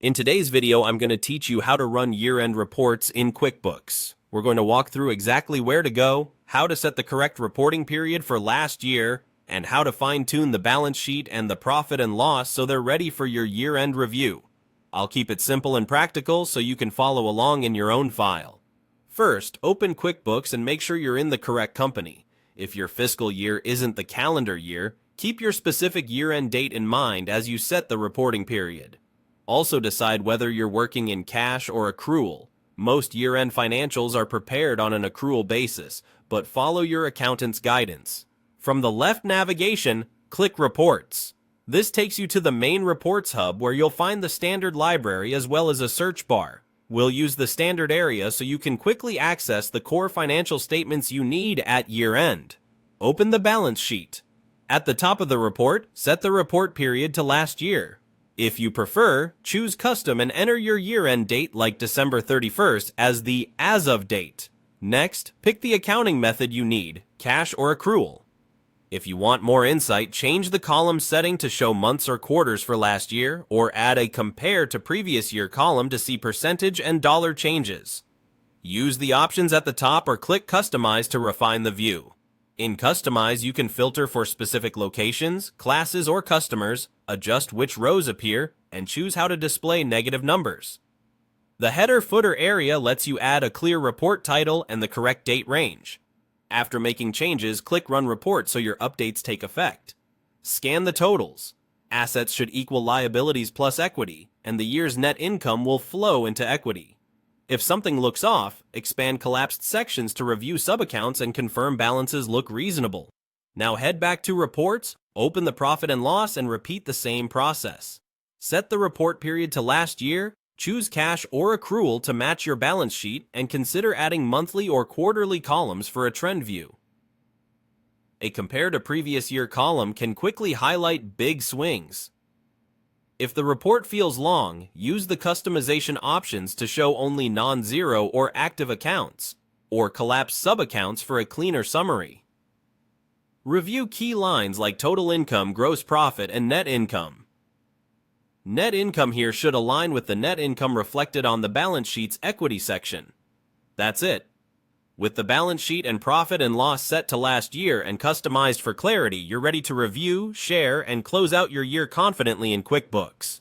In today's video, I'm going to teach you how to run year-end reports in QuickBooks. We're going to walk through exactly where to go, how to set the correct reporting period for last year, and how to fine-tune the balance sheet and the profit and loss so they're ready for your year-end review. I'll keep it simple and practical so you can follow along in your own file. First, open QuickBooks and make sure you're in the correct company. If your fiscal year isn't the calendar year, keep your specific year-end date in mind as you set the reporting period. Also decide whether you're working in cash or accrual. Most year-end financials are prepared on an accrual basis, but follow your accountant's guidance. From the left navigation, click Reports. This takes you to the main Reports hub where you'll find the standard library as well as a search bar. We'll use the standard area so you can quickly access the core financial statements you need at year-end. Open the balance sheet. At the top of the report, set the report period to last year. If you prefer, choose Custom and enter your year-end date like December 31st as the As of date. Next, pick the accounting method you need, cash or accrual. If you want more insight, change the column setting to show months or quarters for last year, or add a Compare to Previous Year column to see percentage and dollar changes. Use the options at the top or click Customize to refine the view. In Customize, you can filter for specific locations, classes, or customers, adjust which rows appear, and choose how to display negative numbers. The header-footer area lets you add a clear report title and the correct date range. After making changes, click Run Report so your updates take effect. Scan the totals. Assets should equal liabilities plus equity, and the year's net income will flow into equity. If something looks off, expand collapsed sections to review subaccounts and confirm balances look reasonable. Now head back to Reports, open the Profit and Loss, and repeat the same process. Set the report period to last year, choose cash or accrual to match your balance sheet, and consider adding monthly or quarterly columns for a trend view. A Compare to Previous Year column can quickly highlight big swings. If the report feels long, use the customization options to show only non-zero or active accounts, or collapse sub-accounts for a cleaner summary. Review key lines like total income, gross profit, and net income. Net income here should align with the net income reflected on the balance sheet's equity section. That's it. With the balance sheet and profit and loss set to last year and customized for clarity, you're ready to review, share, and close out your year confidently in QuickBooks.